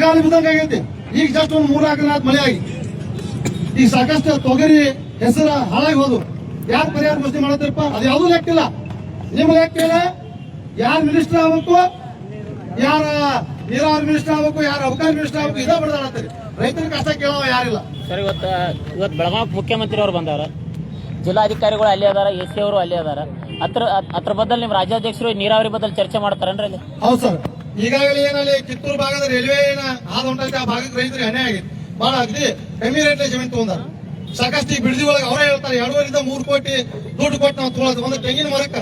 ಬರಗಾಲ ಬಿದ್ದಂಗ ಆಗೈತಿ. ಈಗ ಜಸ್ಟ್ ಒಂದು 3-4 ದಿನ ಮಳೆ ಆಗಿ ಈಗ ಸಾಕಷ್ಟು ತೊಗರಿ ಹೆಸರ ಹಾಳಾಗಿ ಹೋದು. ಯಾರು ಪರಿಹಾರ ಘೋಷಣೆ ಮಾಡತ್ತಪ್ಪ? ಅದು ಯಾವ್ದು ಲೆಕ್ಕಿಲ್ಲ. ನಿಮ್ಗೆ ಲೆಕ್ಕಿಲ್ಲ. ಯಾರು ಮಿನಿಸ್ಟರ್ ಆಗ್ಬೇಕು, ಯಾರ ನೀರಾವರಿ ಮಿನಿಸ್ಟರ್ ಆಗ್ಬೇಕು, ಯಾರು ಅಬಕಾರಿ ಮಿನಿಸ್ಟರ್ ಆಗ್ಬೇಕು, ಇದೇ ಬಡದಾಡತ್ತೀರಿ. ರೈತರ ಕಷ್ಟ ಕೇಳೋ ಯಾರಿಲ್ಲ. ಸರ್, ಇವತ್ತು ಬೆಳಗಾವಿ ಮುಖ್ಯಮಂತ್ರಿ ಅವರು ಬಂದವ್ರ, ಜಿಲ್ಲಾಧಿಕಾರಿಗಳು ಅಲ್ಲೇ ಅದಾರ, ಎಸ್ ಅವರು ಅಲ್ಲೇ ಅದಾರ. ಅದ್ರ ಬದಲು ನಿಮ್ ರಾಜ್ಯಾಧ್ಯಕ್ಷರು ನೀರಾವರಿ ಬದಲು ಚರ್ಚೆ ಮಾಡ್ತಾರನ್ರಿ ಅಲ್ಲಿ? ಹೌದು ಸರ್. ಈಗಾಗಲೇ ಏನಲ್ಲಿ ಕಿತ್ತೂರು ಭಾಗದ ರೈಲ್ವೆ ಏನ ಹಾದು ಹೊಂಟೈತೆ, ಆ ಭಾಗಕ್ಕೆ ರೈತರಿಗೆ ಅನ್ಯಾಯ ಆಗಿದೆ. ಬಹಳ ಅಗದಿ ಕಮ್ಮಿ ರೇಟ್ ಜಮೀನು ತಗೊಂಡಾರ. ಸಾಕಷ್ಟು ಈ ಬಿಡದಿ ಒಳಗೆ ಅವರೇ ಹೇಳ್ತಾರೆ 2.5-3 ಕೋಟಿ ದುಡ್ಡು ಕೊಟ್ಟು ನಾವು ತಗೊಳ್ಳೋದು. ಒಂದು ತೆಂಗಿನ ಮರಕ್ಕ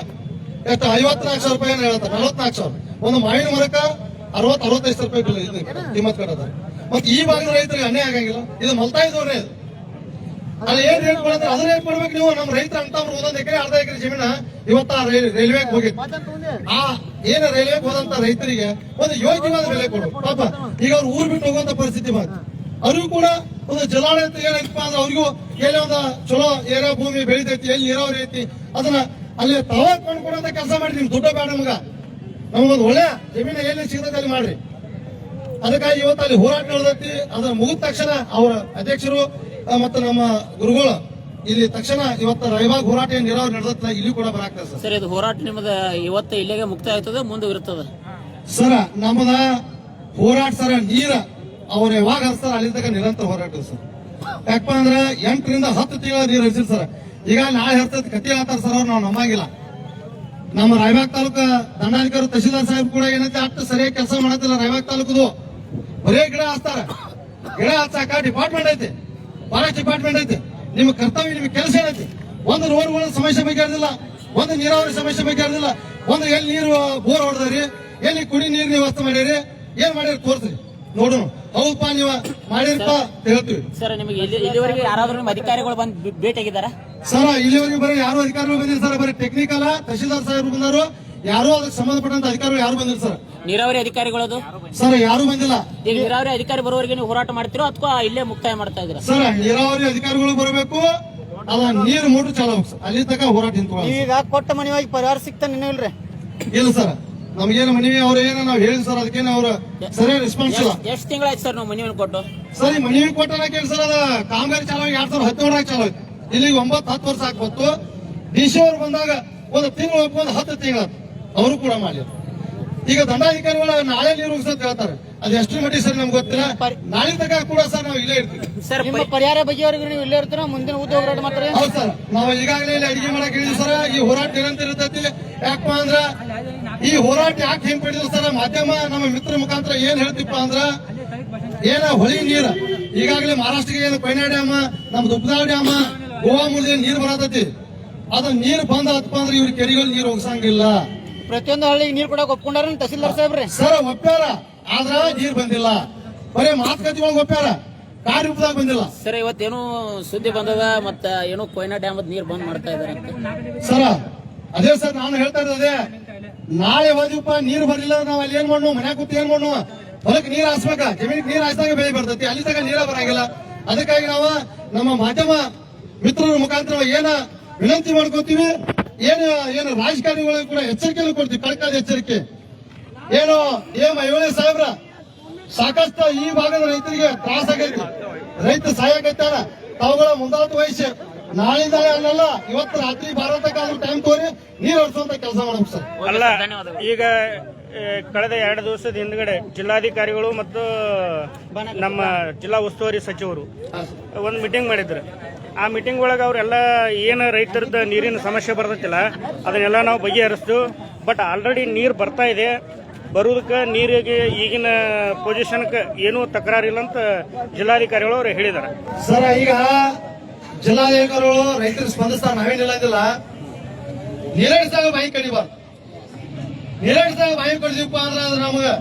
ಎಷ್ಟು 54,000 ರೂಪಾಯಿ ಹೇಳ್ತಾರೆ, 44,000. ಒಂದು ಮಾವಿನ ಮರಕ್ಕ 60-65 ರೂಪಾಯಿ ಕಿಮ್ಮತ್ ಕಟ್ಟದ. ಮತ್ತೆ ಈ ಭಾಗದ ರೈತರಿಗೆ ಅನ್ಯಾಯ ಆಗಂಗಿಲ್ಲ. ಇದು ಮಲ್ತಾಯಿದವ್ರೆ. ಅಲ್ಲಿ ಏನ್ ರೇಟ್ ಕೊಡ್ತಾರೆ ಅದನ್ನ ರೇಟ್ ಕೊಡ್ಬೇಕು ನೀವು. ನಮ್ಮ ರೈತರ ಅಂತವ್ರು 1 ಎಕರೆ 1/2 ಎಕರೆ ಜಮೀನ ಇವತ್ತ ರೈಲ್ವೆಗೆ ಹೋಗಿತ್ತು. ಆ ಏನ ರೈಲ್ವೆಗೆ ಹೋದಂತ ರೈತರಿಗೆ ಒಂದು ಯೋಗ್ಯವಾದ ಬೆಲೆ ಕೊಡು. ಪಾಪ ಈಗ ಅವ್ರು ಊರ್ ಬಿಟ್ಟು ಹೋಗುವಂತ ಪರಿಸ್ಥಿತಿ ಬಂತು. ಅವ್ರಿಗೂ ಕೂಡ ಒಂದು ಜಲಾಡಳಿತ ಏನೈತಪ್ಪ ಅಂದ್ರೆ ಅವ್ರಿಗೂ ಎಲ್ಲಿ ಒಂದು ಚಲೋ ಏರಿಯಾ ಭೂಮಿ ಬೆಳಿತೈತಿ, ಎಲ್ಲಿ ನೀರಾವರಿ ಐತಿ, ಅದನ್ನ ಅಲ್ಲಿ ತಾವ ಕೊಂಡ್ಕೊಡಂತ ಕೆಲಸ ಮಾಡ್ರಿ. ನಿಮ್ ದುಡ್ಡ ಬೇಡ ನಮಗ, ನಮಗೊಂದು ಒಳ್ಳೆ ಜಮೀನು ಎಲ್ಲಿ ಸಿಗತೈತಿ ಅಲ್ಲಿ ಮಾಡ್ರಿ. ಅದಕ್ಕಾಗಿ ಇವತ್ತು ಅಲ್ಲಿ ಹೋರಾಟ ನಡೆದೈತಿ. ಅದನ್ನ ಮುಗಿದ ತಕ್ಷಣ ಅವರ ಅಧ್ಯಕ್ಷರು ಮತ್ತು ನಮ್ಮ ಗುರುಗಳು ಇಲ್ಲಿ ತಕ್ಷಣ ಇವತ್ತು ರಾಯಬಾಗ್ ಹೋರಾಟ ನೀರಾವರಿ ನಡೆದತ್ತ ಇಲ್ಲಿ ಕೂಡ ಬರಾಕ್ತದೆ ಸರ್. ಇದು ಹೋರಾಟ ನಿಮ್ಮದ ಇವತ್ತು ಇಲ್ಲಿಗೆ ಮುಕ್ತಾಯ ಆಯ್ತದ, ಮುಂದೆ ಇರ್ತದ ಸರ? ನಮ್ಮದ ಹೋರಾಟ ಸರ ನೀರ ಅವ್ರು ಯಾವಾಗ ಹರಿಸ್ತಾರ ಅಲ್ಲಿ ತನಕ ನಿರಂತರ ಹೋರಾಟ ಸರ್. ಯಾಕಪ್ಪ ಅಂದ್ರ 8ರಿಂದ 10 ತಿಂಗಳ ನೀರು ಹರಿಸಿರ್ ಸರ್. ಈಗ ನಾಳೆ ಹರಿಸತ್ ಕತ್ತಿ ಹೇಳ್ತಾರ ಸರ್, ಅವ್ರು ನಾವು ನಂಬಂಗಿಲ್ಲ. ನಮ್ಮ ರಾಯಬಾಗ್ ತಾಲೂಕು ದಂಡಾಧಿಕಾರಿ ತಹಶೀಲ್ದಾರ್ ಸಾಹೇಬ್ ಕೂಡ ಏನೈತೆ ಅಷ್ಟು ಸರಿಯಾಗಿ ಕೆಲಸ ಮಾಡತ್ತಿಲ್ಲ. ರಾಯಬಾಗ್ ತಾಲೂಕದು ಬರೇ ಗಿಡ ಹಚ್ತಾರ. ಗಿಡ ಹಚ್ಚಾಕ ಡಿಪಾರ್ಟ್ಮೆಂಟ್ ಐತಿ, ಫಾರೆಸ್ಟ್ ಡಿಪಾರ್ಟ್ಮೆಂಟ್ ಐತಿ. ನಿಮ್ಮ ಕರ್ತವ್ಯ, ನಿಮ್ಗೆ ಕೆಲಸ ಏನೈತಿ? ಒಂದು ರೋಡ್ಗಳ ಸಮಸ್ಯೆ ಬಗೆಹರಿದಿಲ್ಲ, ಒಂದು ನೀರಾವರಿ ಸಮಸ್ಯೆ ಬಗೆಹರಿದಿಲ್ಲ, ಒಂದು ಎಲ್ಲಿ ನೀರು ಬೋರ್ ಹೊಡೆದ್ರಿ, ಎಲ್ಲಿ ಕುಡಿ ನೀರಿನ ವ್ಯವಸ್ಥೆ ಮಾಡಿರಿ, ಏನ್ ಮಾಡಿರಿ ತೋರ್ಸ್ರಿ ನೋಡೋಣ. ಹೌದಪ್ಪ ನೀವು ಮಾಡಿರಪ್ಪ ಹೇಳ್ತೀವಿ ಸರ್. ನಿಮಗೆ ಇಲ್ಲಿವರೆಗೆ ಯಾರಾದ್ರೂ ನಿಮ್ಮ ಅಧಿಕಾರಿಗಳು ಬಂದು ಭೇಟಿಯಾಗಿದ್ದಾರ ಸರ್? ಇಲ್ಲಿವರೆಗೆ ಬರೀ ಯಾರು ಅಧಿಕಾರಿಗಳು ಬಂದಿಲ್ಲ ಸರ್. ಬರೀ ಟೆಕ್ನಿಕಲ್ ತಹಶೀಲ್ದಾರ್ ಸಾಹೇಬರು ಬಂದರು, ಯಾರು ಅದಕ್ಕೆ ಸಂಬಂಧಪಟ್ಟಂತ ಅಧಿಕಾರಿಗಳು ಯಾರು ಬಂದಿಲ್ಲ ಸರ್. ನೀರಾವರಿ ಅಧಿಕಾರಿಗಳದು ಸರ್ ಯಾರು ಬಂದಿಲ್ಲ. ಈಗ ನೀರಾವರಿ ಅಧಿಕಾರಿ ಬರೋವರೆಗೆ ನೀವು ಹೋರಾಟ ಮಾಡ್ತಿರೋ ಅಥವಾ ಇಲ್ಲೇ ಮುಕ್ತಾಯ ಮಾಡ್ತಾ ಇದ್ದೀರಾ ಸರ್? ನೀರಾವರಿ ಅಧಿಕಾರಿಗಳು ಬರಬೇಕು, ಅದ ನೀರು ಮೋಟರ್ ಚಾಲು ಅಲ್ಲಿ ತನಕ ಹೋರಾಟ ಈಗ ಕೊಟ್ಟ ಮನೆಯಾಗಿ ಪರಿಹಾರ ಸಿಗ್ತಾನೆ ಇಲ್ರಿ? ಇಲ್ಲ ಸರ್, ನಮ್ಗೇನು ಮನವಿ ಅವ್ರ ಏನೋ ನಾವ್ ಹೇಳಿ ಸರ್, ಅದಕ್ಕೇನು ಅವ್ರ ಸರಿಯಾಗಿ ರೆಸ್ಪಾನ್ಸ್ ಇಲ್ಲ. ಎಷ್ಟು ತಿಂಗಳಾಯ್ತು ಸರ್ ನಾವು ಮನವಿ ಕೊಟ್ಟು? ಸರ್ ಈ ಮನವಿ ಕೊಟ್ಟ ಕೇಳಿ ಸರ್, ಅದ ಕಾಮಗಾರಿ ಚಾಲು 2017 ಚಾಲು ಆಯ್ತು. ಇಲ್ಲಿಗೆ 9-10 ವರ್ಷ ಆಗ್ಬತ್ತು. ಡಿಸಿ ಅವ್ರು ಬಂದಾಗ ಒಂದು ತಿಂಗಳು ಒಂದು 10 ತಿಂಗಳ ಅವರು ಕೂಡ ಮಾಡಿ. ಈಗ ದಂಡಾಧಿಕಾರಿಗಳು ನಾಳೆ ನೀರು ಉಗಿಸಂತ ಹೇಳ್ತಾರೆ. ಅದು ಎಷ್ಟು ಮಟ್ಟಿಗೆ ಸರ್ ನಮ್ಗೆ ಗೊತ್ತಿಲ್ಲ. ನಾಳೆ ತನಕ ಕೂಡ ಸರ್ ನಾವು ಇಲ್ಲೇ ಇರ್ತೀವಿ ಸರ್. ನಿಮ್ಮ ಪರಿಹಾರ ಬಗೆಯವರೆಗೆ ನೀವು ಇಲ್ಲೇ ಇರ್ತೀರ, ಮುಂದಿನ ಉದ್ಯೋಗ ಹೋರಾಟ ಮಾಡ್ತಾರೆ? ಹೌದು ಸರ್, ನಾವು ಈಗಾಗಲೇ ಇಲ್ಲಿ ಅಡಿಗೆ ಮಾಡಕ್ ಹೇಳಿದ್ವಿ ಸರ್. ಈ ಹೋರಾಟ ನಿರಂತರ ಇರ್ತೈತಿ. ಯಾಕಪ್ಪ ಅಂದ್ರ ಈ ಹೋರಾಟ ಯಾಕೆ ಹಿಂಪಡಿದ್ರು ಸರ್? ಮಾಧ್ಯಮ ನಮ್ಮ ಮಿತ್ರ ಮುಖಾಂತರ ಏನ್ ಹೇಳ್ತಿಪ್ಪ ಅಂದ್ರ ಏನ ಹೊಳಿ ನೀರು ಈಗಾಗಲೇ ಮಹಾರಾಷ್ಟ್ರಕ್ಕೆ ಏನು ಕೊಯ್ನಾ ಡ್ಯಾಮ್, ನಮ್ ದುಬ್ದಾ ಡ್ಯಾಮ್, ಗೋವಾ ಮೂಲಕ ನೀರು ಬರತೈತಿ. ಅದ ನೀರು ಬಂದ ಹತ್ತಪ್ಪ ಅಂದ್ರೆ ಇವ್ರ ಕೆರೆಗಳು ನೀರು ಹೋಗ್ಸಂಗಿಲ್ಲ. ಪ್ರತಿಯೊಂದು ಹಳ್ಳಿಗೆ ನೀರು ಕೊಡಕ್ ಒಪ್ಕೊಂಡಾರ ತಹಸೀಲ್ದಾರ್ ಸಾಹೇಬ್ರಿ? ಸರ್ ಒಪ್ಪ್ಯಾರ, ಆದ್ರ ನೀರ್ ಬಂದಿಲ್ಲ. ಬರೀ ಮಾತುಕತೆ ಒಳಗೆ ಒಪ್ಪ್ಯಾರ, ಕಾರ್ಯರೂಪದಾಗ ಬಂದಿಲ್ಲ ಸರ್. ಇವತ್ತೇನು ಸುದ್ದಿ ಬಂದದ, ಮತ್ತ ಏನೋ ಕೊಯ್ನಾ ಡ್ಯಾಮ್ ನೀರು ಬಂದ್ ಮಾಡ್ತಾ ಇದಾರೆ ಸರ. ಅದೇ ಸರ್ ನಾನು ಹೇಳ್ತಾ ಇರೋದೇ, ನಾಳೆ ಹೋದಿವಪ್ಪ ನೀರು ಬರ್ಲಿಲ್ಲ ನಾವ್ ಅಲ್ಲಿ ಏನ್ ಮಾಡ್ನು? ಮನ್ಯಾಗ ಕೂತ್ ಏನ್ ಮಾಡ್ನು? ಹೊಲಕ್ಕೆ ನೀರ್ ಹಾಸ್ಬೇಕ, ಜಮೀನಿಗೆ ನೀರ್ ಹಾಸಿದಾಗ ಬೆಳೆ ಬರ್ತೈತಿ, ಅಲ್ಲಿ ತನಕ ನೀರ ಬರಂಗಿಲ್ಲ. ಅದಕ್ಕಾಗಿ ನಾವು ನಮ್ಮ ಮಾಧ್ಯಮ ಮಿತ್ರರ ಮುಖಾಂತರ ಏನ ವಿನಂತಿ ಮಾಡ್ಕೋತೀವಿ, ಏನು ರಾಜಕಾರಣಿಗಳಿಗೆ ಕೂಡ ಎಚ್ಚರಿಕೆಯನ್ನು ಕೊಡ್ತೀವಿ, ಕಳಕಾದ ಎಚ್ಚರಿಕೆ. ಏನು ಐವಳೆ ಸಾಹೇಬ್ರ ಸಾಕಷ್ಟು ಈ ಭಾಗದ ರೈತರಿಗೆ ತ್ರಾಸ ಆಗೈತಿ, ರೈತ ಸಹಾಯಕೈತಾರ. ತಾವುಗಳ ಮುಂದಾಟ ವಹಿಸಿ ನಾಳಿಂದ ಅಲ್ಲ ಇವತ್ತು ರಾತ್ರಿ ಭಾರತಕ್ಕಾದ್ರೂ ಟೈಮ್ ತೋರಿ ನೀರು ಹೊಡ್ಸುವಂತ ಕೆಲಸ ಮಾಡ್ಬೇಕು ಸರ್. ಅಲ್ಲ, ಈಗ ಕಳೆದ 2 ದಿವಸದ ಹಿಂದ್ಗಡೆ ಜಿಲ್ಲಾಧಿಕಾರಿಗಳು ಮತ್ತು ನಮ್ಮ ಜಿಲ್ಲಾ ಉಸ್ತುವಾರಿ ಸಚಿವರು ಒಂದು ಮೀಟಿಂಗ್ ಮಾಡಿದ್ರು. ಆ ಮೀಟಿಂಗ್ ಒಳಗೆ ಅವರೆಲ್ಲ ಏನು ರೈತರದ ನೀರಿನ ಸಮಸ್ಯೆ ಬರ್ತೈತಿಲ್ಲ ಅದನ್ನೆಲ್ಲ ನಾವು ಬಗೆಹರಿಸ್ತು. ಬಟ್ ಆಲ್ರೆಡಿ ನೀರು ಬರ್ತಾ ಇದೆ, ಬರುವುದಕ್ಕೆ ನೀರಿಗೆ ಈಗಿನ ಪೊಸಿಷನ್ಗೆ ಏನೂ ತಕರಾರಿಲ್ಲ ಅಂತ ಜಿಲ್ಲಾಧಿಕಾರಿಗಳು ಅವರು ಹೇಳಿದ್ದಾರೆ ಸರ್. ಈಗ ಜಿಲ್ಲಾಧಿಕಾರಿಗಳು ರೈತರು ಸ್ಪಂದಿಸ್ತಾರೆ, ನಾವೇನಿಲ್ಲ ಅಂದಿಲ್ಲ. ನೀರಾಡಿಸಿದಾಗ ಬಾಯಿ ಕಡಿಬಾರ್ದು. ನೀರಾಡಿಸಿದಾಗ ಬಾಯಿ ಕಡಿದೀಪ ಅಂದ್ರೆ ಅದು ನಮಗೆ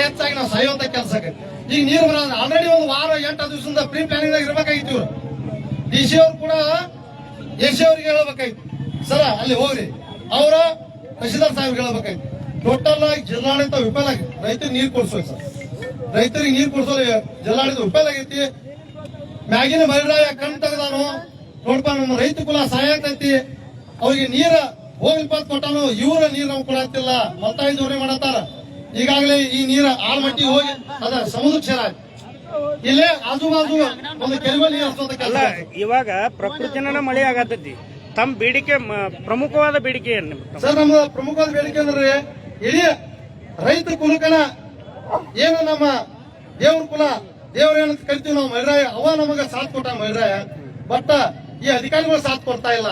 ಹೆಚ್ಚಾಗಿ ನಾವು ಸಾಯುವಂತ ಕೆಲಸ ಆಕೈತಿ. ಈಗ ನೀರು ಬರೋದು ಆಲ್ರೆಡಿ ಒಂದು ವಾರ 8 ದಿವಸದಿಂದ ಪ್ರೀ ಪ್ಲಾನಿಂಗ್ ದಾಗ ಇರ್ಬೇಕಾಗಿತ್ತು. ಇವ್ರು ಡಿಸಿ ಅವ್ರು ಕೂಡ ಎಸಿ ಅವ್ರಿಗೆ ಹೇಳ್ಬೇಕಾಯ್ತು ಸರ, ಅಲ್ಲಿ ಹೋಗ್ರಿ. ಅವರ ತಹಶೀಲ್ದಾರ್ ಸಾಹೇಬ್ರಿಗೆ ಹೇಳ್ಬೇಕಾಯ್ತು. ಟೋಟಲ್ ಆಗಿ ಜಿಲ್ಲಾಡಳಿತ ವಿಫಲ ಆಗೈತಿ. ರೈತರಿಗೆ ನೀರು ಕೊಡ್ಸೋದು ಸರ್, ರೈತರಿಗೆ ನೀರು ಕೊಡ್ಸೋದು ಜಿಲ್ಲಾಡಳಿತ ವಿಫಲ ಆಗೈತಿ. ಮ್ಯಾಗಿನ ಮರಿರಾಯ ಕಣ್ ತೆಗೆದಾನು ನೋಡ್ಪ, ನಮ್ಮ ರೈತ ಕುಲ ಸಹಾಯ ಆಗ್ತೈತಿ. ಅವ್ರಿಗೆ ನೀರ ಹೋಗಿಲ್ಪ ಕೊಟ್ಟಾನು, ಇವರ ನೀರು ನಾವು ಕೊಡತ್ತಿಲ್ಲ, ಮಲ್ತಾಯಿ ಜೋರಿ ಮಾಡತ್ತಾರ. ಈಗಾಗಲೇ ಈ ನೀರ ಆಳ್ಮಟ್ಟಿ ಹೋಗಿ ಅದ ಸಮುದ್ರ ಕ್ಷೇರ ಆಯ್ತು. ಇಲ್ಲೇ ಆಜು ಬಾಜು ಒಂದು ಕೆರೆಗಳು ನೀರು ಹರಿಸುವಂತ ಕೆಲಸ ಅಲ್ಲ ಇವಾಗ ಪ್ರಕೃತಿನ ಮಳೆ ಆಗತೈತಿ. ತಮ್ಮ ಬೇಡಿಕೆ ಪ್ರಮುಖವಾದ ಬೇಡಿಕೆ ಏನು ನಿಮ್ದು? ಸರ್ ನಮ್ಮ ಪ್ರಮುಖವಾದ ಬೇಡಿಕೆ ಅಂದ್ರೆ ಇಡೀ ರೈತ ಕುಲಕನ ಏನು ನಮ್ಮ ದೇವ್ರ ಕುಲ ದೇವ್ರ ಏನಂತ ಕರಿತೀವಿ ನಾವು ಮೈರಾಯ, ಅವ ನಮಗ ಸಾಥ್ ಕೊಟ್ಟ ಮೈರಾಯ. ಬಟ್ ಈ ಅಧಿಕಾರಿಗಳು ಸಾಥ್ ಕೊಡ್ತಾ ಇಲ್ಲ.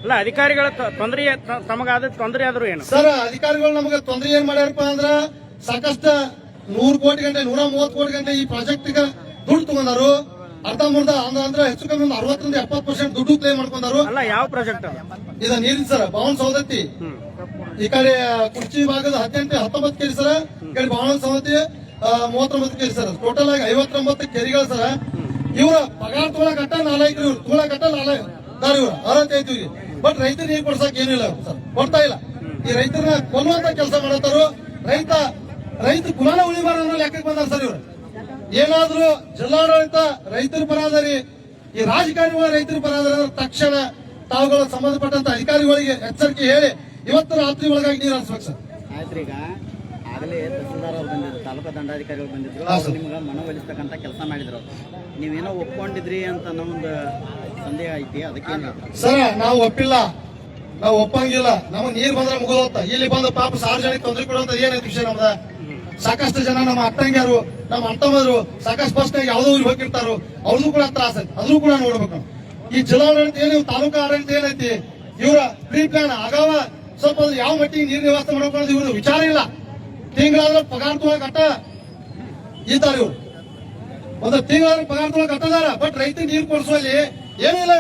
ಅಲ್ಲ ಅಧಿಕಾರಿಗಳ ತೊಂದರೆ ತಮಗಾದ ತೊಂದರೆ ಆದ್ರೂ ಏನು ಸರ್ ಅಧಿಕಾರಿಗಳು ನಮಗೆ ತೊಂದರೆ ಏನ್ ಮಾಡ್ಯಾರಪ್ಪ ಅಂದ್ರ ಸಾಕಷ್ಟು 100 ಕೋಟಿ ಗಂಟೆ 130 ಕೋಟಿ ಗಂಟೆ ಈ ಪ್ರಾಜೆಕ್ಟ್ ದುಡ್ಡು ತಗೊಂಡಾರು. ಅರ್ಧಂಬರ್ಧ ಅಂದ್ರೆ ಹೆಚ್ಚು ಕಮ್ಮಿ ಒಂದು 60-70% ದುಡ್ಡು ಕ್ಲೇಮ್ ಮಾಡ್ಕೊಂಡಾರು. ಅಲ್ಲ ಯಾವ ಪ್ರಾಜೆಕ್ಟ್ ಅದು? ಇದ ನೀರಿನ ಸರ್ ಭವನ ಸೌದತ್ತಿ ಈ ಕಡೆ ಕುರ್ಚಿ ಭಾಗದ 19 ಕೆಜಿ ಸರ್, ಈ ಕಡೆ ಭವನ ಸೌದತ್ತಿ 39 ಕೆಜಿ ಸರ್. ಟೋಟಲ್ ಆಗಿ 59 ಕೆರೆಗಳು ಸರ್. ಇವ್ರ ಪಗಾರ ತೊಗೊಳಕಟ್ಟ 4 ಇವ್ರು ತೊಗೊಳಕಟ್ಟ 4 ಇವ್ರು ಅರ್ಹತೆ ಐತಿ. ಬಟ್ ರೈತ ನೀರು ಕೊಡ್ಸಕ್ ಏನಿಲ್ಲ ಸರ್, ಕೊಡ್ತಾ ಇಲ್ಲ. ಈ ರೈತರನ್ನ ಕೊಲ್ಲುವಂತ ಕೆಲಸ ಮಾಡತ್ತಾರು. ರೈತ ಕುಲಾನ ಉಳಿಬಾರ ಅನ್ನೋ ಲೆಕ್ಕಕ್ಕೆ ಬಂದಾರ ಸರ್ ಇವ್ರು. ಏನಾದ್ರೂ ಜಿಲ್ಲಾಡಳಿತ ರೈತರ ಪರಾದರಿ, ಈ ರಾಜಕಾರಣಿಗಳ ರೈತರ ಪರಾದರಿ ತಕ್ಷಣ ತಾವುಗಳು ಸಂಬಂಧಪಟ್ಟಂತ ಅಧಿಕಾರಿಗಳಿಗೆ ಎಚ್ಚರಿಕೆ ಹೇಳಿ ಇವತ್ತು ರಾತ್ರಿ ಒಳಗಾಗಿ ನೀರು ಹರಿಸ್ಬೇಕು ಸರ್. ಆಯ್ತ್ರಿ, ಈಗ ಆಗಲೇ ತಹಸೀಲ್ದಾರ್ ಅವ್ರು ಬಂದಿದ್ರು, ತಾಲೂಕಾ ದಂಡಾಧಿಕಾರಿಗಳು ಬಂದಿದ್ರು, ಅವ್ರು ನಿಮ್ಗೆ ಮನವೊಲಿಸ್ತಕ್ಕಂಥ ಕೆಲಸ ಮಾಡಿದ್ರು. ನೀವೇನೋ ಒಪ್ಕೊಂಡಿದ್ರಿ ಅಂತ ನಮ್ದು ಸಂದೇಹ ಐತಿ, ಅದಕ್ಕೆ ಸರ್ ನಾವು ಒಪ್ಪಿಲ್ಲ, ನಾವು ಒಪ್ಪಂಗಿಲ್ಲ. ನಮಗೆ ನೀರು ಬಂದ್ರೆ ಮುಗಿದೋತ. ಇಲ್ಲಿ ಬಂದು ಪಾಪ ಸಾರ್ವಜನಿಕ ತೊಂದರೆ ಕೊಡುವಂತ ಏನೈತಿ ವಿಷಯ ನಮ್ದ. ಸಾಕಷ್ಟು ಜನ ನಮ್ಮ ಅಟ್ಟಂಗ್ಯಾರು ನಮ್ಮ ಅಣ್ಣತಮ್ಮರು ಸಾಕಷ್ಟು ಬಸ್ ಯಾವ್ದೋ ಊರಿಗೆ ಹೋಗಿರ್ತಾರೋ ಅವ್ರದ್ದು ಕೂಡ ತ್ರಾಸ ಐತಿ. ಅದನ್ನು ಕೂಡ ನೋಡ್ಬೇಕು. ಈ ಜಿಲ್ಲಾಡಳಿತ ಏನು ತಾಲೂಕಾ ಆಡಳಿತ ಏನೈತಿ ಇವರ ಪ್ರೀ ಪ್ಲಾನ್ ಆಗಾವ ಸ್ವಲ್ಪ ಯಾವ ಮಟ್ಟಿಗೆ ನೀರಿನ ವ್ಯವಸ್ಥೆ ಮಾಡ್ಕೊಳ್ಳೋದು ಇವ್ರದ್ದು ವಿಚಾರ ಇಲ್ಲ. ತಿಂಗಳಾದ್ರೆ ಪಗಾರ ತೊಗೊಳಕ್ ಅಟ್ಟ ಇದ್ದಾರೆ ಇವ್ರು. ಒಂದು ತಿಂಗಳಾದ್ರೆ ಪಗಾರ ತೊಗೊಳಕ್ ಅಟ್ಟದಾರ. ಬಟ್ ರೈತ ನೀರು ಕೊಡಿಸುವಲ್ಲಿ ಏನೂ ಇಲ್ಲ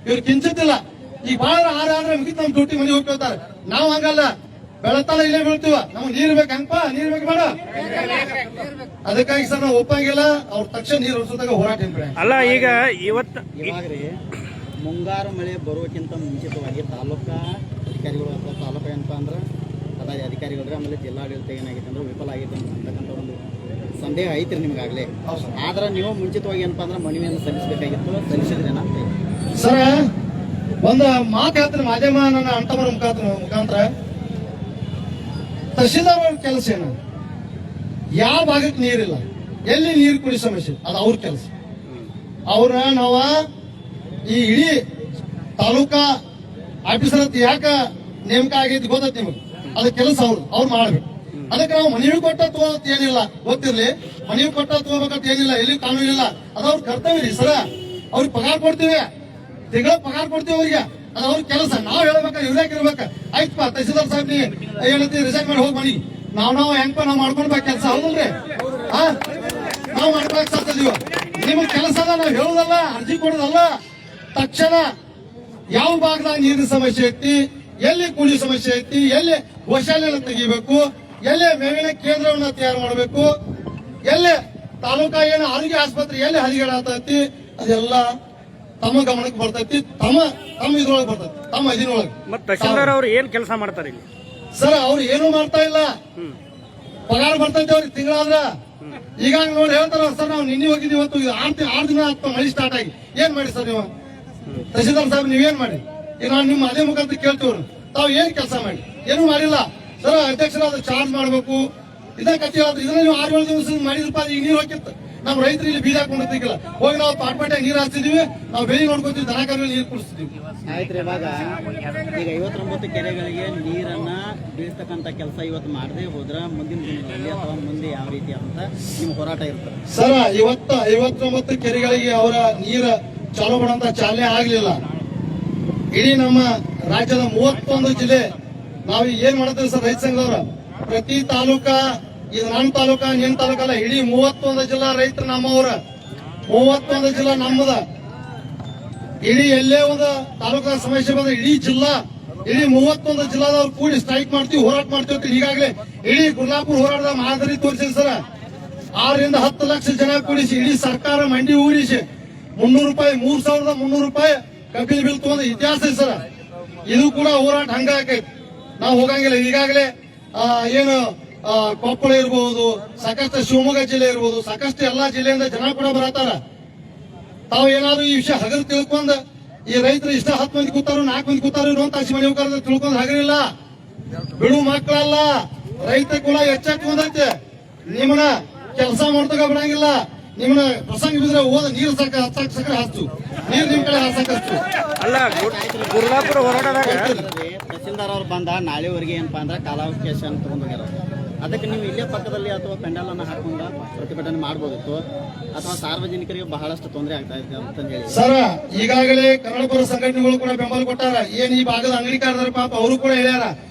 ಇವ್ರು ಕಿಂಚಿತ್ತಿಲ್ಲ. ಈಗ ಬಾಳ ಆದ್ರೆ ಮುಗಿತ್ ನಮ್ ಡ್ಯೂಟಿ ಮನೆ ಹೋಗ್ತಿರ್ತಾರೆ. ನಾವು ಹಂಗಲ್ಲ, ಬೆಳತನ ಇಲ್ಲೇ ಬೀಳ್ತೀವ. ನಮ್ಗೆ ನೀರ್ ಬೇಕು ಹಂಗಪ್ಪ, ನೀರ್ ಬೇಕು ಬೇಡ. ಅದಕ್ಕಾಗಿ ಸರ್ ನಾವು ಒಪ್ಪಂಗಿಲ್ಲ. ಅವ್ರ ತಕ್ಷಣ ನೀರು ಹರಿಸೋದಾಗ ಹೋರಾಟ ಏನ್ ಬೇಡ. ಅಲ್ಲ ಈಗ ಇವತ್ತು ಇವಾಗ್ರಿ ಮುಂಗಾರು ಮಳೆ ಬರುವಕ್ಕಿಂತ ಮುಂಚಿತವಾಗಿ ತಾಲೂಕಾ ಅಧಿಕಾರಿಗಳು ಅಥವಾ ತಾಲೂಕಾ ಏನಪ್ಪ ಅಂದ್ರೆ ಅದಾದ ಅಧಿಕಾರಿಗಳು ಆಮೇಲೆ ಜಿಲ್ಲಾಡಳಿತ ಏನಾಗಿದೆ ಅಂದ್ರೆ ವಿಫಲ ಆಗಿದೆ ಅಂತಕ್ಕಂಥ ಒಂದು ಸಂದೇಹ ಐತ್ರಿ ನಿಮ್ಗಾಗ್ಲೇ. ಆದ್ರೆ ನೀವು ಮುಂಚಿತವಾಗಿ ಏನಪ್ಪಾ ಅಂದ್ರೆ ಮನವಿಯನ್ನು ಸಲ್ಲಿಸಬೇಕಾಗಿತ್ತು, ಸಲ್ಲಿಸಿದ್ರೇನ? ಸರ ಒಂದು ಮಾತು ಹೇಳ್ತೀನಿ ಮಾಧ್ಯಮ ನನ್ನ ಅಂತಮರ ಮುಖಾಂತರ. ತಹಶೀಲ್ದಾರ್ ಕೆಲಸ ಏನು? ಯಾವ ಭಾಗಕ್ಕೆ ನೀರಿಲ್ಲ, ಎಲ್ಲಿ ನೀರು ಕುಡಿ ಸಮಸ್ಯೆ, ಅದು ಅವ್ರ ಕೆಲಸ. ಅವ್ರ ನಾವ ಈ ಇಡೀ ತಾಲೂಕಾ ಆಫೀಸರ್ ಅಂತ ಯಾಕ ನೇಮಕ ಆಗೈತಿ ಗೊತ್ತೈತಿ ನಿಮಗೆ? ಅದ ಕೆಲಸ ಅವ್ರು ಮಾಡ್ಬೇಕು. ಅದಕ್ಕೆ ನಾವು ಮನವಿ ಕೊಟ್ಟ ತಗೋತ್ ಏನಿಲ್ಲ, ಗೊತ್ತಿರ್ಲಿ. ಮನವಿ ಕೊಟ್ಟ ತಗೋಬೇಕಂತ ಏನಿಲ್ಲ, ಎಲ್ಲಿ ಕಾನೂನು ಇಲ್ಲ. ಅದು ಅವ್ರ ಕರ್ತವ್ಯ ರೀ ಸರ. ಅವ್ರಿಗೆ ಪಗಾರ ಕೊಡ್ತೀವಿ, ತಿಂಗಳ ಪಗಾರ ಕೊಡ್ತೀವಿ ಅವ್ರಿಗೆ. ಅದು ಅವ್ರ ಕೆಲಸ. ನಾವು ಹೇಳ್ಬೇಕಾದ್ರೆ ಇವ್ರ್ಯಾಕೆ ಇರ್ಬೇಕ? ಆಯ್ತಪ್ಪ ತಹಸೀಲ್ದಾರ್ ಸಾಹೇಬ್ ನೀ ಏನಂತ ರಿಸೈನ್ ಮಾಡಿ ಹೋಗಿ ಮನಿ. ನಾವು ಹೆಂಗಪ್ಪ ನಾವು ಮಾಡ್ಕೊಳ್ಬೇಕು ಕೆಲಸ, ಹೌದಲ್ರಿ? ನಾವು ಮಾಡ್ಕೊಳಕ್ ಸಾಧ್ಯ. ನಿಮಗ್ ಕೆಲಸ ಅದ, ನಾವು ಹೇಳುದಲ್ಲ, ಅರ್ಜಿ ಕೊಡೋದಲ್ಲ. ತಕ್ಷಣ ಯಾವ ಭಾಗದಾಗ ನೀರಿನ ಸಮಸ್ಯೆ ಐತಿ, ಎಲ್ಲಿ ಕೂಲಿ ಸಮಸ್ಯೆ ಐತಿ, ಎಲ್ಲಿ ಗೋಶಾಲೆನ ತೆಗಿಬೇಕು, ಎಲ್ಲಿ ಮೇವಿನ ಕೇಂದ್ರವನ್ನ ತಯಾರು ಮಾಡಬೇಕು, ಎಲ್ಲಿ ತಾಲೂಕಾ ಏನು ಆರೋಗ್ಯ ಆಸ್ಪತ್ರೆ ಎಲ್ಲಿ ಹರಿಗಾಡತೈತಿ, ಅದೆಲ್ಲ ತಮ್ಮ ಗಮನಕ್ಕೆ ಬರ್ತೈತಿ. ತಮ್ಮ ಇದ್ರೊಳಗೆ ಬರ್ತೈತಿ, ತಮ್ಮ ಇದರೊಳಗೆ. ಮತ್ತೆ ತಹಸೀಲ್ದಾರ್ ಅವ್ರು ಏನ್ ಕೆಲಸ ಮಾಡ್ತಾರೆ ಇಲ್ಲಿ? ಸರ್ ಅವ್ರು ಏನು ಮಾಡ್ತಾ ಇಲ್ಲ. ಪಗಾರ ಬರ್ತೈತಿ ಅವ್ರಿಗೆ ತಿಂಗಳಾದ್ರ. ಈಗ ನೋಡಿ ಹೇಳ್ತಾರ ಸರ್, ನಾವು ನಿನ್ನೆ ಹೋಗಿದ್ದೀವಿ, ಇವತ್ತು 6 ದಿನ ಆಗ್ತಾ ಮಳಿ ಸ್ಟಾರ್ಟ್ ಆಗಿ. ಏನ್ ಮಾಡಿ ಸರ್ ನೀವು ತಹಸೀಲ್ದಾರ್ ಸಾಹೇಬ್, ನೀವೇನ್ ಮಾಡಿ? ಈಗ ನಾವು ನಿಮ್ಮ ಅದೇ ಮುಖಾಂತರ ಕೇಳ್ತೀವ್ರು, ತಾವು ಏನ್ ಕೆಲಸ ಮಾಡಿ? ಏನು ಮಾಡಿಲ್ಲ ಸರ್. ಅಧ್ಯಕ್ಷರಾದ ಚಾರ್ಜ್ ಮಾಡ್ಬೇಕು, ಇದೇ ಕತ್ತಿ ಹೇಳ್ತಾರೆ. ಇದನ್ನ ನೀವು 6-7 ದಿವಸ ಮಾಡಿದ್ರಪ್ಪ, ಈಗ ನೀರು ಹೋಗಿತ್ತು. ನಮ್ಮ ರೈತರು ಇಲ್ಲಿ ಬೀಜ ಹಾಕೊಂಡಿರ್ತಿಲ್ಲ, ಹೋಗಿ ನಾವು ಪಾಟ್ಪಾಟ್ಯಾಗ ನೀರು ಹಾಕ್ತಿದೀವಿ, ನಾವು ಬೆಳಿ ನೋಡ್ಕೊತೀವಿ, ದನ ಕರುಗಳಿಗೆ ನೀರು ಕುಡಿಸ್ತೀವಿ. ಆಯ್ತ್ರಿ, ಇವಾಗ ಈಗ 59 ಕೆರೆಗಳಿಗೆ ನೀರನ್ನ ಬೀಳ್ತಕ್ಕಂಥ ಕೆಲಸ ಇವತ್ತು ಮಾಡದೆ ಹೋದ್ರ ಮುಂದಿನ ದಿನಗಳಲ್ಲಿ ಅಥವಾ ಮುಂದೆ ಯಾವ ರೀತಿ ಅಂತ ನಿಮ್ ಹೋರಾಟ ಇರ್ತದೆ ಸರ್? 59 ಕೆರೆಗಳಿಗೆ ಅವರ ನೀರ ಚಾಲೂ ಮಾಡುವಂತ ಚಾಲನೆ ಆಗ್ಲಿಲ್ಲ. ಇಡೀ ನಮ್ಮ ರಾಜ್ಯದ 31 ಜಿಲ್ಲೆ ನಾವು ಏನ್ ಮಾಡ್ತೇವೆ ಸರ್? ರೈತ ಸಂಘದವ್ರ ಪ್ರತಿ ತಾಲೂಕಾ, ಇದು ನನ್ನ ತಾಲೂಕಾ ನಿನ್ ತಾಲೂಕಲ್ಲ, ಇಡೀ 31 ಜಿಲ್ಲಾ ರೈತರು ನಮ್ಮವ್ರ. 31 ಜಿಲ್ಲಾ ನಮ್ಮದ. ಇಡೀ ಎಲ್ಲೇ ಒಂದು ತಾಲೂಕಾ ಸಮಸ್ಯೆ ಬಂದ್ರೆ ಇಡೀ 31 ಜಿಲ್ಲಾದವ್ರು ಕೂಡಿ ಸ್ಟ್ರೈಕ್ ಮಾಡ್ತೀವಿ, ಹೋರಾಟ ಮಾಡ್ತೀವಿ ಅಂತ ಈಗಾಗಲೇ ಇಡೀ ಗುರ್ಲಾಪುರ ಹೋರಾಟದ ಮಾದರಿ ತೋರಿಸಿದೆ ಸರ್. 6 ರಿಂದ 10 ಲಕ್ಷ ಜನ ಕೂಡಿಸಿ ಇಡೀ ಸರ್ಕಾರ ಮಂಡಿ ಊರಿಸಿ 300 ರೂಪಾಯಿ 3,300 ರೂಪಾಯಿ ಕಬ್ಬಿನ ಬಿಲ್ ತಗೊಂಡ ಇತಿಹಾಸ ಇದೆ ಸರ್. ಇದು ಕೂಡ ಹೋರಾಟ ಹಂಗಾಕೈತಿ. ನಾವು ಹೋಗಂಗಿಲ್ಲ. ಈಗಾಗಲೇ ಏನು ಕೊಪ್ಪಳ ಇರಬಹುದು, ಸಾಕಷ್ಟು ಶಿವಮೊಗ್ಗ ಜಿಲ್ಲೆ ಇರಬಹುದು, ಸಾಕಷ್ಟು ಎಲ್ಲಾ ಜಿಲ್ಲೆಯಿಂದ ಜನ ಕೂಡ ಬರತ್ತಾರ. ತಾವು ಏನಾದ್ರು ಈ ವಿಷಯ ಹಗರು ತಿಳ್ಕೊಂಡ್ ಈ ರೈತರು ಇಷ್ಟ 10 ಮಂದಿ ಕೂತಾರು 4 ಮಂದಿ ಕೂತಾರು ಇರುವಂತ ಮನೆ ತಿಳ್ಕೊಂಡ್ ಹಗರಿಲ್ಲ. ಬಿಡು ಮಕ್ಕಳಲ್ಲ, ರೈತ ಕುಲ ಎಚ್ಚೆತ್ತು ಬಂದೈತೆ. ನಿಮ್ಮನ್ನ ಕೆಲಸ ಮಾಡ್ತಕ ಬಿಡಂಗಿಲ್ಲ. ನಿಮ್ಮನ್ನ ಪ್ರಸಂಗ ಬಿದ್ರೆ ಹೋದ ನೀರು ಸಕ್ಕರೆ ಹಚ್ಚು, ನೀರು ನಿಮ್ ಕಡೆ ಹಾಸಕ್ ಹಚ್ಚು. ಅಲ್ಲ ಗುರುಲಾಪುರ ಹೋರಾಟದಾಗ ತಹಸೀಲ್ದಾರ್ ಅವ್ರು ಬಂದ ನಾಳೆವರೆಗೆ ಏನಪ್ಪಾ ಅಂದ್ರೆ ಕಾಲಾವಕಾಶ ಅಂತ ತಗೊಂಡೋಗ್ಯಾರ. ಅದಕ್ಕೆ ನೀವು ಇಲ್ಲೇ ಪಕ್ಕದಲ್ಲಿ ಅಥವಾ ಪೆಂಡಲ್ ಅನ್ನ ಹಾಕೊಂಡು ಪ್ರತಿಭಟನೆ ಮಾಡಬಹುದಿತ್ತು, ಅಥವಾ ಸಾರ್ವಜನಿಕರಿಗೆ ಬಹಳಷ್ಟು ತೊಂದರೆ ಆಗ್ತಾ ಇದೆ ಅಂತ ಹೇಳಿ. ಸರ, ಈಗಾಗಲೇ ಕನ್ನಡ ಪರ ಸಂಘಟನೆಗಳು ಕೂಡ ಬೆಂಬಲ ಕೊಟ್ಟಾರ. ಏನ್ ಈ ಭಾಗದ ಅಂಗಡಿಕಾರರ ಪಾಪ ಅವರು ಕೂಡ ಹೇಳ್ಯಾರ,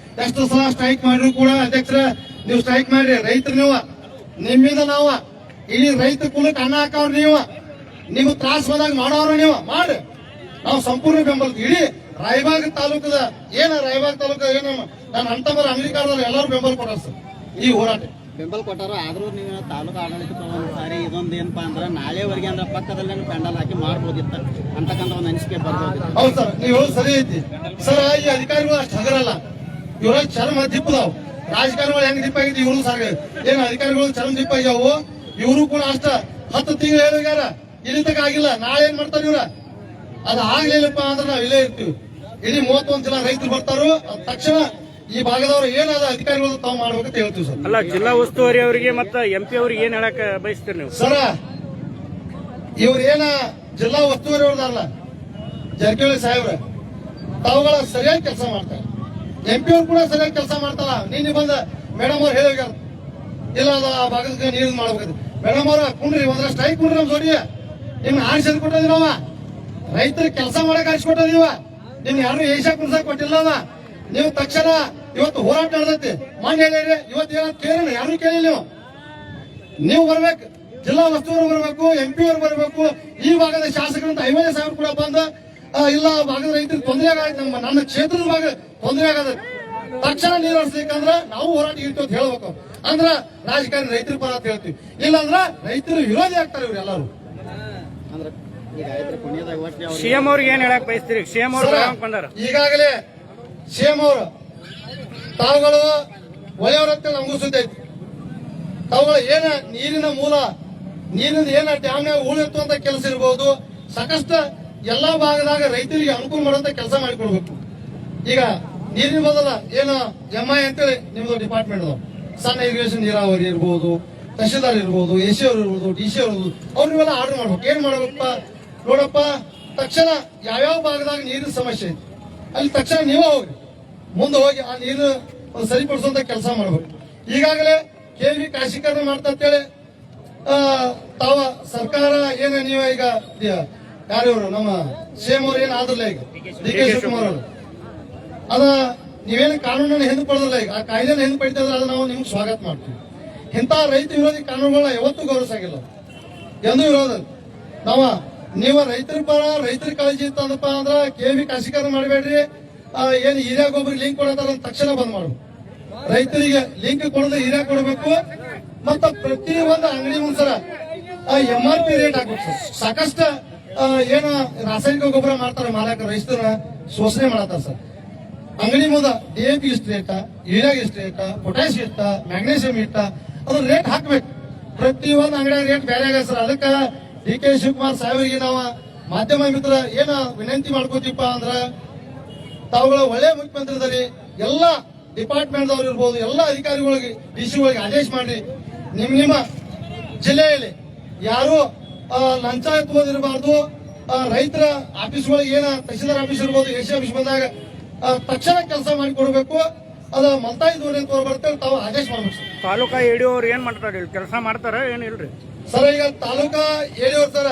ಎಷ್ಟು ಸಲ ಸ್ಟ್ರೈಕ್ ಮಾಡಿದ್ರು ಕೂಡ ಅಧ್ಯಕ್ಷರ ನೀವು ಸ್ಟ್ರೈಕ್ ಮಾಡ್ರಿ, ರೈತರು ನೀವು, ನಿಮ್ಮಿಂದ ನಾವು ಇಡೀ ರೈತ ಕುಲಕ್ಕೆ ಅನ್ನ ಹಾಕವ್ರು ನೀವು, ನಿಮ್ಗೆ ತ್ರಾಸ ಬಂದಾಗ ಮಾಡೋರು ನೀವು ಮಾಡಿ, ನಾವು ಸಂಪೂರ್ಣ ಬೆಂಬಲ. ಇಡೀ ರಾಯಬಾಗ್ ತಾಲೂಕದ ರಾಯಬಾಗ್ ತಾಲೂಕದ ನನ್ನ ಅಂತವರ ಅಂಗಡಿಕಾರರು ಎಲ್ಲರೂ ಬೆಂಬಲ ಕೊಟ್ಟಾರ ಸರ್ ಈ ಹೋರಾಟ. ಬೆಂಬಲ ಕೊಟ್ಟಾರ. ಆದ್ರೂ ನೀವು ತಾಲೂಕು ಆಡಳಿತ ಸಾರಿ ಇದೊಂದು ಏನಪ್ಪಾ ಅಂದ್ರೆ ನಾಳೆವರೆಗೆ ಅಂದ್ರೆ ಪಕ್ಕದಲ್ಲೇ ಪೆಂಡಲ್ ಹಾಕಿ ಮಾಡ್ಬೋದಿತ್ತ ಅಂತಕ್ಕಂಥ ಒಂದು ಅನಿಸಿಕೆ ಬರ್ಬೋದಿತ್ತು. ಹೌದು ಸರ್, ನೀವು ಹೇಳೋದು ಸರಿ ಐತಿ ಸರ್. ಈ ಅಧಿಕಾರಿಗಳು ಅಷ್ಟು ಹಗರಲ್ಲ, ಇವ್ರ ಚರ್ಮ ದಿಪ್ಪದಾವ್. ರಾಜಕಾರಣಿಗಳು ಹೆಂಗ್ ದಿಪ್ಪ ಆಗೈತಿ ಇವರು ಸಾಗ ಏನ್ ಅಧಿಕಾರಿಗಳು ಚರ್ಮ ದಿಪ್ಪ ಆಗ್ಯಾವು. ಇವರು ಕೂಡ ಅಷ್ಟ 10 ತಿಂಗಳು ಹೇಳಿಗ್ಯಾರ, ಇಲ್ಲಿ ತಕ ಆಗಿಲ್ಲ. ನಾಳೆ ಏನ್ ಮಾಡ್ತಾರ ಇವ್ರ? ಅದು ಆಗ್ಲಿಲ್ಲಪ್ಪ ಅಂದ್ರೆ ನಾವ್ ಇಲ್ಲೇ ಇರ್ತೀವಿ. ಇಡೀ 31 ಜನ ರೈತರು ಬರ್ತಾರೋ ತಕ್ಷಣ ಈ ಭಾಗದವರು ಏನಾದ ಅಧಿಕಾರಿಗಳು ತಾವು ಮಾಡ್ಬೇಕಂತ ಹೇಳ್ತೀವಿ ಸರ್. ಅಲ್ಲ, ಜಿಲ್ಲಾ ಉಸ್ತುವಾರಿ ಅವರಿಗೆ ಮತ್ತೆ MP ಅವ್ರಿಗೆ ಏನ್ ಹೇಳಕ್ ಬಯಸ್ತೀರಿ ನೀವು? ಸರ, ಇವ್ರೇನ ಜಿಲ್ಲಾ ಉಸ್ತುವಾರಿ ಅವ್ರದಲ್ಲ, ಜಾರಕಿಹೊಳಿ ಸಾಹೇಬ್ರ ತಾವುಗಳ ಸರಿಯಾಗಿ ಕೆಲಸ ಮಾಡ್ತಾರೆ. MP ಅವ್ರು ಕೂಡ ಸರಿಯಾಗಿ ಕೆಲಸ ಮಾಡ್ತಾರ. ನಿನ್ನೆ ಬಂದ ಮೇಡಮ್ ಅವ್ರು ಹೇಳಿಗ್ಯಾರ, ಇಲ್ಲ ಅದು ಆ ಭಾಗದ ನೀರು ಮಾಡ್ಬೇಕಂತ. ಮೇಡಮ್ ಅವ್ರ ಕುಂಡ್ರಿ, ಒಂದ್ರ ಸ್ಟ್ರೈಕ್ ಕುಂಡ್ರಿ, ನಮ್ ಜೋಡಿ ನಿಮ್ನ ಆರಿಸಿ ಕೊಟ್ಟದಿಲ್ಲವ, ರೈತರ ಕೆಲಸ ಮಾಡಕ್ ಆರಿಸಿಕೊಟ್ಟದಿವ, ನಿಮ್ನ ಯಾರು ಏಷ್ಯಾ ಕುಡ್ಸಕ್ ಕೊಟ್ಟಿಲ್ಲವ. ನೀವು ತಕ್ಷಣ ಇವತ್ತು ಹೋರಾಟ ನಡೆದೈತಿ, ಮಣ್ಣು ಹೇಳಿರಿ, ಇವತ್ತು ಏನಾದ್ರು ಕೇಳಿ ಯಾರು ಕೇಳಿಲ್ಲ. ನೀವು ಬರ್ಬೇಕು, ಜಿಲ್ಲಾ ಉಸ್ತುವಾರಿ ಬರ್ಬೇಕು, MP ಅವ್ರು ಬರ್ಬೇಕು. ಈ ಭಾಗದ ಶಾಸಕರಂತ 50 ಸಾವಿರ ಕೂಡ ಬಂದ ಇಲ್ಲ ಭಾಗದ ರೈತರಿಗೆ ತೊಂದರೆ ಆಗೈತೆ, ನನ್ನ ಕ್ಷೇತ್ರದ ಭಾಗ ತೊಂದರೆ ಆಗದ, ತಕ್ಷಣ ನೀರು ಹರಿಸ್ಬೇಕಂದ್ರ ನಾವು ಹೋರಾಟ ಇರ್ತೀವಿ ಅಂತ ಹೇಳ್ಬೇಕು. ಅಂದ್ರ ರಾಜಕಾರಣಿ ರೈತರ ಪರ ಅಂತ ಹೇಳ್ತೀವಿ, ಇಲ್ಲಾಂದ್ರ ರೈತರು ವಿರೋಧಿ ಆಗ್ತಾರೆ ಇವ್ರೆಲ್ಲರೂ. ಅಂದ್ರೆ ಈಗ ರೈತರ ಪುಣ್ಯದಾಗ ಒಟ್ಟು ಅವ್ರು CM ಅವ್ರಿಗೆ ಏನ್ ಹೇಳಕ್ ಬಯಸ್ತೀರಿ? CM ಅವ್ರು ಬಂದಾರ ಈಗಾಗಲೇ CM ಅವರು ತಾವುಗಳು ಒಳ್ಳೆಯವರಂತ ನಮಗೂ ಸುದ್ದಿ ಐತಿ. ತಾವುಗಳು ಏನ ನೀರಿನ ಮೂಲ, ನೀರಿನ ಏನ ಡ್ಯಾಮ್ನಾಗ ಉಳಿಯುವಂತ ಕೆಲಸ ಇರ್ಬೋದು, ಸಾಕಷ್ಟು ಎಲ್ಲಾ ಭಾಗದಾಗ ರೈತರಿಗೆ ಅನುಕೂಲ ಮಾಡುವಂತ ಕೆಲಸ ಮಾಡಿಕೊಡ್ಬೇಕು. ಈಗ ನೀರಿನ ಬದಲ ಏನು MI ಅಂತೇಳಿ ನಿಮ್ದು ಡಿಪಾರ್ಟ್ಮೆಂಟ್ ಅದಾವ, ಸಣ್ಣ ಇರಿಗೇಷನ್ ನೀರಾವರಿ ಇರ್ಬೋದು, ತಹಶೀಲ್ದಾರ್ ಇರ್ಬೋದು, AC ಅವ್ರು ಇರ್ಬೋದು, DC ಅವ್ರು ಇರ್ಬೋದು, ಅವ್ರನ್ನೆಲ್ಲ ಆರ್ಡರ್ ಮಾಡ್ಬೇಕು. ಏನ್ ಮಾಡ್ಬೇಕಪ್ಪ ನೋಡಪ್ಪ, ತಕ್ಷಣ ಯಾವ್ಯಾವ ಭಾಗದಾಗ ನೀರಿನ ಸಮಸ್ಯೆ ಐತಿ ಅಲ್ಲಿ ತಕ್ಷಣ ನೀವು ಹೋಗ್ರಿ, ಮುಂದೆ ಹೋಗಿ ಆ ನೀರು ಒಂದು ಸರಿಪಡಿಸುವಂತ ಕೆಲಸ ಮಾಡ್ಬೇಕು. ಈಗಾಗಲೇ KV ಖಾಸಗೀಕರಣ ಮಾಡ್ತಾ ಅಂತೇಳಿ ತಾವ ಸರ್ಕಾರ ಏನ ನೀವು ಈಗ ಯಾರು ನಮ್ಮ CM ಅವ್ರು ಏನ್ ಆದ್ರಲ್ಲ ಈಗ DK ಶಿವಕುಮಾರ್ ಅವರು, ಅದ ನೀವೇನು ಕಾನೂನನ್ನು ಹಿಂದೆ ಪಡೆದಿಲ್ಲ, ಈಗ ಆ ಕಾಯ್ದೆನ ಹಿಂದೆ ಪಡಿತಾ ಇದ್ರೆ ಅದು ನಾವು ನಿಮ್ಗೆ ಸ್ವಾಗತ ಮಾಡ್ತೀವಿ. ಇಂಥ ರೈತ ವಿರೋಧಿ ಕಾನೂನುಗಳನ್ನ ಯಾವತ್ತೂ ಗೌರವಿಸಾಗಿಲ್ಲ, ಎಂದೂ ವಿರೋಧ. ನೀವು ರೈತರ ಪರ, ರೈತರ ಕಾಳಜಿ ಇತ್ತಂದಪ್ಪ ಅಂದ್ರ KV ಖಾಸಗೀಕರಣ ಮಾಡಬೇಡ್ರಿ, ಏನು ಹಿರಿಯ ಗೊಬ್ಬರ ಲಿಂಕ್ ಕೊಡತಾರ ತಕ್ಷಣ ಬಂದ್ ಮಾಡು. ರೈತರಿಗೆ ಲಿಂಕ್ ಕೊಡೋದು ಹಿರಿಯ ಕೊಡಬೇಕು. ಮತ್ತ ಪ್ರತಿ ಒಂದು ಅಂಗಡಿ ಮುಂದ್ಸರ MRP ರೇಟ್ ಹಾಕ್ಬೇಕು ಸರ್. ಸಾಕಷ್ಟು ಏನು ರಾಸಾಯನಿಕ ಗೊಬ್ಬರ ಮಾಡ್ತಾರೆ ಮಾಲಕ, ರೈತರ ಶೋಷಣೆ ಮಾಡತ್ತಾರ ಸರ್. ಅಂಗಡಿ ಮುಂದ DAP ಇಷ್ಟ ರೇಟ, ಯೂರಿಯಾ ಇಷ್ಟ ರೇಟ, ಪೊಟ್ಯಾಶ್ ಇಷ್ಟ, ಮ್ಯಾಗ್ನೇಸಿಯಂ ಇಷ್ಟ, ಅದ್ರ ರೇಟ್ ಹಾಕ್ಬೇಕು. ಪ್ರತಿ ಒಂದು ಅಂಗಡಿಯಾಗ ರೇಟ್ ಬೇರೆ ಆಗ ಸರ್. ಅದಕ್ಕೆ DK ಶಿವಕುಮಾರ್ ಸಾಹೇಬರಿಗೆ ನಾವು ಮಾಧ್ಯಮ ಮಿತ್ರ ಏನ ವಿನಂತಿ ಮಾಡ್ಕೋತೀಪ್ಪ ಅಂದ್ರ, ತಾವುಗಳ ಒಳ್ಳೆ ಮುಖ್ಯಮಂತ್ರಿದಲ್ಲಿ ಎಲ್ಲ ಡಿಪಾರ್ಟ್ಮೆಂಟ್ ದವ್ರು ಇರ್ಬೋದು, ಎಲ್ಲ ಅಧಿಕಾರಿಗಳಿಗೆ DC ಗಳಿಗೆ ಆದೇಶ ಮಾಡಿ ನಿಮ್ಮ ಜಿಲ್ಲೆಯಲ್ಲಿ ಯಾರು ಲಂಚ ಎತ್ತುವುದಿರಬಾರ್ದು. ರೈತರ ಆಫೀಸ್ಗಳಿಗೆ ಏನ ತಹಶೀಲ್ದಾರ್ ಆಫೀಸ್ ಇರ್ಬೋದು, AC ಆಫೀಸ್ ಬಂದಾಗ ತಕ್ಷಣ ಕೆಲಸ ಮಾಡಿ ಕೊಡಬೇಕು. ಅದ ಮಲ್ತಾಯಿ ದೂರ ಅಂತ ಬರ್ತೇವೆ, ತಾವು ಆದೇಶ ಮಾಡ್ಬೇಕು ಸರ್. ತಾಲೂಕಾ ADO ಅವ್ರು ಏನ್ ಮಾಡ್ತಾರೆ? ಕೆಲಸ ಮಾಡ್ತಾರ ಏನ್ ಇಲ್ರಿ ಸರ್? ಈಗ ತಾಲೂಕಾ ADO ಸರ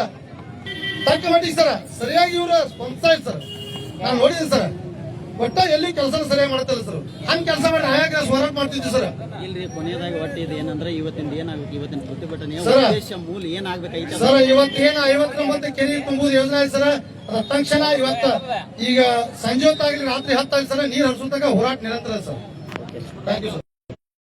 ತಕ್ಕ ಮಟ್ಟಿಗೆ ಸರ ಸರಿಯಾಗಿ ಇವ್ರ ಸ್ಪಂದಿಸ್ತಾ ಇಲ್ಲ ಸರ್. ನಾನು ನೋಡಿದ್ದೀನಿ ಸರ್, ಒಟ್ಟ ಎಲ್ಲಿ ಕೆಲಸ ಸರಿಯಾಗಿ ಮಾಡ್ತಾರೆ ಸರ್. ಹಂಗ ಕೆಲಸ ಮಾಡಿ ಆಯಾಗ ಹೋರಾಟ ಮಾಡ್ತಿದ್ವಿ ಸರ್. ಇಲ್ರಿ, ಕೊನೆಯದಾಗಿ ಒಟ್ಟು ಇದು ಏನಂದ್ರೆ ಇವತ್ತಿನ ಏನಾಗುತ್ತೆ, ಇವತ್ತಿನ ಪ್ರತಿಭಟನೆ ಸರ್, ಉದ್ದೇಶ ಮೂಲ ಏನಾಗ್ಬೇಕೈತೆ ಸರ್? ಇವತ್ತೇನು 59 ಕೆರೆ ತುಂಬುದು ಯೋಜನೆ ಆಯ್ತು ಸರ್. ಅದ ತಕ್ಷಣ ಇವತ್ತು ಈಗ ಸಂಜೆ ಹೊತ್ತಾಗ್ಲಿ ರಾತ್ರಿ 10 ಸರ್ ನೀರು ಹರಿಸುತ್ತಾಗ ಹೋರಾಟ ನಿರಂತರ ಸರ್. Thank you sir.